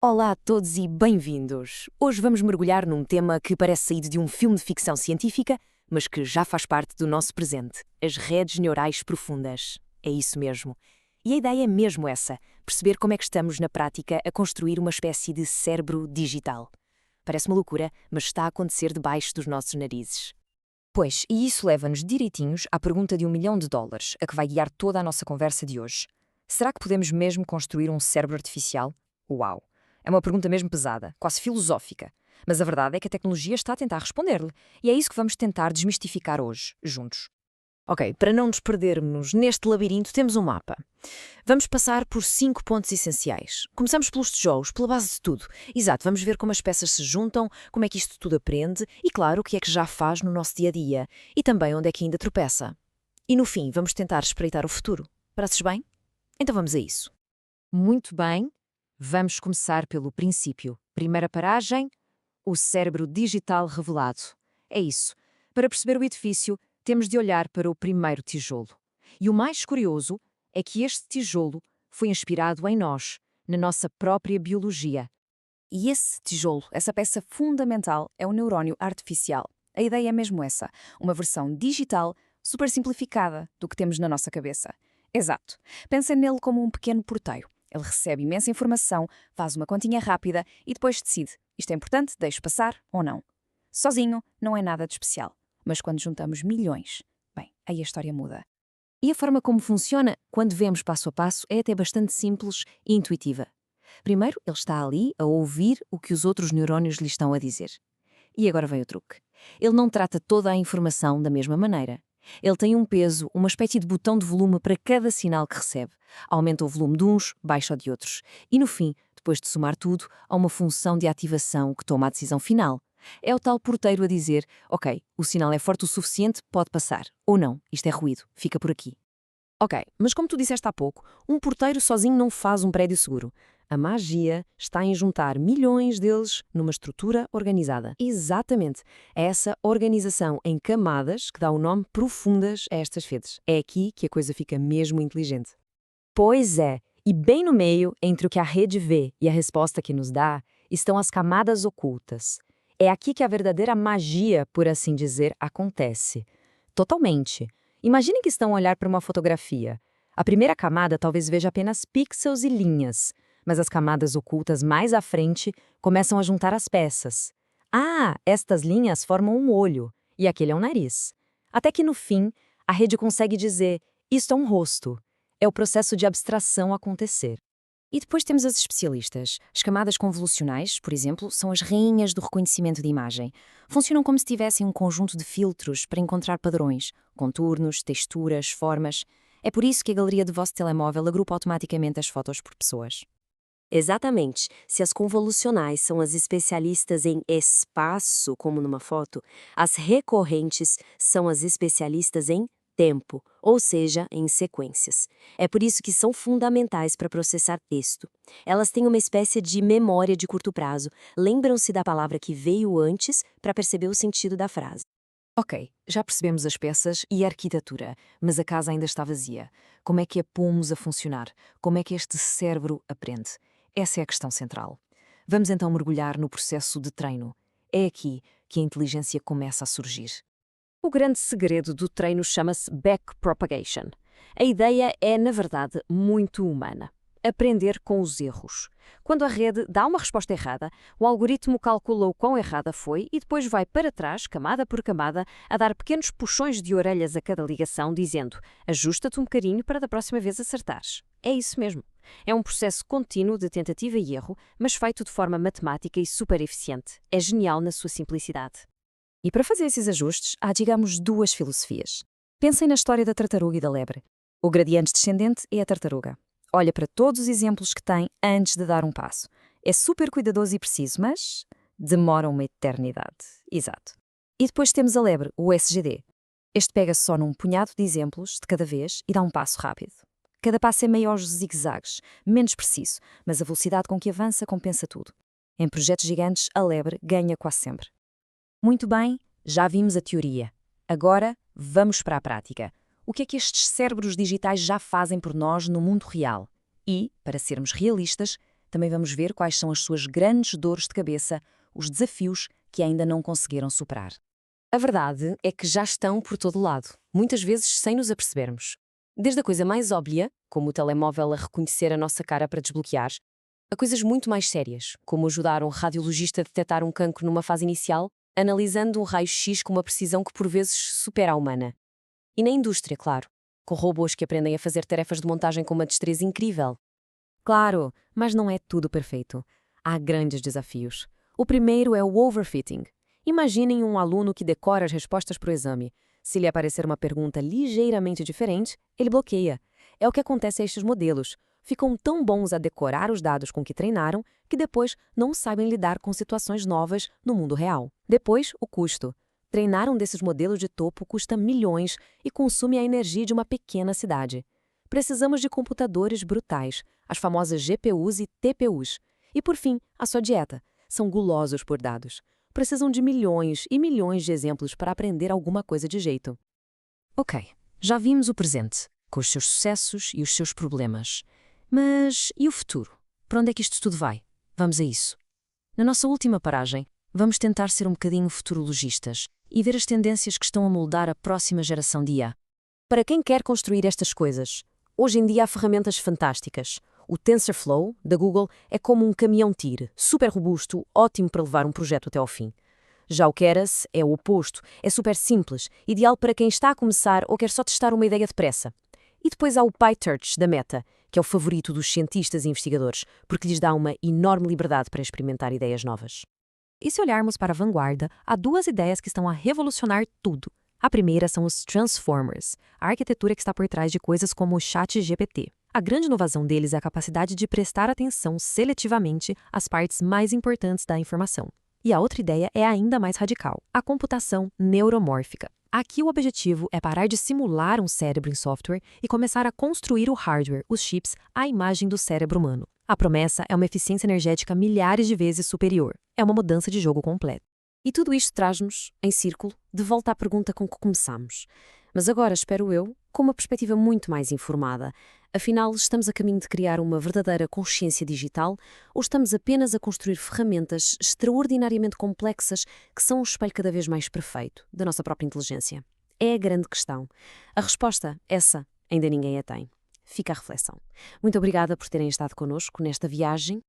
Olá a todos e bem-vindos! Hoje vamos mergulhar num tema que parece saído de um filme de ficção científica, mas que já faz parte do nosso presente: as redes neurais profundas. É isso mesmo. E a ideia é mesmo essa: perceber como é que estamos, na prática, a construir uma espécie de cérebro digital. Parece uma loucura, mas está a acontecer debaixo dos nossos narizes. Pois, e isso leva-nos direitinhos à pergunta de US$ 1 milhão, a que vai guiar toda a nossa conversa de hoje. Será que podemos mesmo construir um cérebro artificial? Uau! É uma pergunta mesmo pesada, quase filosófica. Mas a verdade é que a tecnologia está a tentar responder-lhe. E é isso que vamos tentar desmistificar hoje, juntos. Ok, para não nos perdermos neste labirinto, temos um mapa. Vamos passar por 5 pontos essenciais. Começamos pelos tijolos, pela base de tudo. Exato, vamos ver como as peças se juntam, como é que isto tudo aprende e, claro, o que é que já faz no nosso dia-a-dia. E também onde é que ainda tropeça. E no fim, vamos tentar espreitar o futuro. Parece bem? Então vamos a isso. Muito bem, vamos começar pelo princípio. Primeira paragem, o cérebro digital revelado. É isso. Para perceber o edifício, temos de olhar para o primeiro tijolo. E o mais curioso é que este tijolo foi inspirado em nós, na nossa própria biologia. E esse tijolo, essa peça fundamental, é o neurónio artificial. A ideia é mesmo essa, uma versão digital, super simplificada do que temos na nossa cabeça. Exato. Pensem nele como um pequeno porteiro. Ele recebe imensa informação, faz uma continha rápida e depois decide: isto é importante, deixo passar ou não. Sozinho não é nada de especial, mas quando juntamos milhões, bem, aí a história muda. E a forma como funciona, quando vemos passo a passo, é até bastante simples e intuitiva. Primeiro, ele está ali a ouvir o que os outros neurónios lhe estão a dizer. E agora vem o truque. Ele não trata toda a informação da mesma maneira. Ele tem um peso, uma espécie de botão de volume para cada sinal que recebe. Aumenta o volume de uns, baixa o de outros. E no fim, depois de somar tudo, há uma função de ativação que toma a decisão final. É o tal porteiro a dizer: ok, o sinal é forte o suficiente, pode passar. Ou não, isto é ruído, fica por aqui. Ok, mas como tu disseste há pouco, um porteiro sozinho não faz um prédio seguro. A magia está em juntar milhões deles numa estrutura organizada. Exatamente. É essa organização em camadas que dá o nome profundas a estas redes. É aqui que a coisa fica mesmo inteligente. Pois é, e bem no meio, entre o que a rede vê e a resposta que nos dá, estão as camadas ocultas. É aqui que a verdadeira magia, por assim dizer, acontece. Totalmente. Imaginem que estão a olhar para uma fotografia. A primeira camada talvez veja apenas pixels e linhas, mas as camadas ocultas mais à frente começam a juntar as peças. Ah, estas linhas formam um olho, e aquele é um nariz. Até que no fim, a rede consegue dizer: isto é um rosto. É o processo de abstração acontecer. E depois temos as especialistas. As camadas convolucionais, por exemplo, são as rainhas do reconhecimento de imagem. Funcionam como se tivessem um conjunto de filtros para encontrar padrões, contornos, texturas, formas. É por isso que a galeria do vosso telemóvel agrupa automaticamente as fotos por pessoas. Exatamente. Se as convolucionais são as especialistas em espaço, como numa foto, as recorrentes são as especialistas em tempo, ou seja, em sequências. É por isso que são fundamentais para processar texto. Elas têm uma espécie de memória de curto prazo, lembram-se da palavra que veio antes para perceber o sentido da frase. Ok, já percebemos as peças e a arquitetura, mas a casa ainda está vazia. Como é que a pomos a funcionar? Como é que este cérebro aprende? Essa é a questão central. Vamos então mergulhar no processo de treino. É aqui que a inteligência começa a surgir. O grande segredo do treino chama-se backpropagation. A ideia é, na verdade, muito humana. Aprender com os erros. Quando a rede dá uma resposta errada, o algoritmo calcula o quão errada foi e depois vai para trás, camada por camada, a dar pequenos puxões de orelhas a cada ligação, dizendo: ajusta-te um bocadinho para da próxima vez acertares. É isso mesmo. É um processo contínuo de tentativa e erro, mas feito de forma matemática e super eficiente. É genial na sua simplicidade. E para fazer esses ajustes, há, digamos, duas filosofias. Pensem na história da tartaruga e da lebre. O gradiente descendente é a tartaruga. Olha para todos os exemplos que tem antes de dar um passo. É super cuidadoso e preciso, mas demora uma eternidade. Exato. E depois temos a lebre, o SGD. Este pega só num punhado de exemplos de cada vez e dá um passo rápido. Cada passo é meio aos zigue-zagues, menos preciso, mas a velocidade com que avança compensa tudo. Em projetos gigantes, a lebre ganha quase sempre. Muito bem, já vimos a teoria. Agora, vamos para a prática. O que é que estes cérebros digitais já fazem por nós no mundo real? E, para sermos realistas, Também vamos ver quais são as suas grandes dores de cabeça, os desafios que ainda não conseguiram superar. A verdade é que já estão por todo lado, muitas vezes sem nos apercebermos. Desde a coisa mais óbvia, como o telemóvel a reconhecer a nossa cara para desbloquear, a coisas muito mais sérias, como ajudar um radiologista a detectar um cancro numa fase inicial, analisando um raio-x com uma precisão que por vezes supera a humana. E na indústria, claro, com robôs que aprendem a fazer tarefas de montagem com uma destreza incrível. Claro, mas não é tudo perfeito. Há grandes desafios. O primeiro é o overfitting. Imaginem um aluno que decora as respostas para o exame. Se lhe aparecer uma pergunta ligeiramente diferente, ele bloqueia. É o que acontece a estes modelos. Ficam tão bons a decorar os dados com que treinaram que depois não sabem lidar com situações novas no mundo real. Depois, o custo. Treinar um desses modelos de topo custa milhões e consome a energia de uma pequena cidade. Precisamos de computadores brutais, as famosas GPUs e TPUs. E por fim, a sua dieta. São gulosos por dados. Precisam de milhões e milhões de exemplos para aprender alguma coisa de jeito. Ok, já vimos o presente, com os seus sucessos e os seus problemas. Mas e o futuro? Para onde é que isto tudo vai? Vamos a isso. Na nossa última paragem, vamos tentar ser um bocadinho futurologistas e ver as tendências que estão a moldar a próxima geração de IA. Para quem quer construir estas coisas, hoje em dia há ferramentas fantásticas. O TensorFlow, da Google, é como um caminhão-tire, super robusto, ótimo para levar um projeto até ao fim. Já o Keras é o oposto, é super simples, ideal para quem está a começar ou quer só testar uma ideia depressa. E depois há o PyTorch, da Meta, que é o favorito dos cientistas e investigadores, porque lhes dá uma enorme liberdade para experimentar ideias novas. E se olharmos para a vanguarda, há duas ideias que estão a revolucionar tudo. A primeira são os Transformers, a arquitetura que está por trás de coisas como o ChatGPT. A grande inovação deles é a capacidade de prestar atenção seletivamente às partes mais importantes da informação. E a outra ideia é ainda mais radical, a computação neuromórfica. Aqui o objetivo é parar de simular um cérebro em software e começar a construir o hardware, os chips, à imagem do cérebro humano. A promessa é uma eficiência energética milhares de vezes superior. É uma mudança de jogo completa. E tudo isto traz-nos, em círculo, de volta à pergunta com que começamos. Mas agora, espero eu, com uma perspectiva muito mais informada. Afinal, estamos a caminho de criar uma verdadeira consciência digital ou estamos apenas a construir ferramentas extraordinariamente complexas que são um espelho cada vez mais perfeito da nossa própria inteligência? É a grande questão. A resposta, essa, ainda ninguém a tem. Fica a reflexão. Muito obrigada por terem estado connosco nesta viagem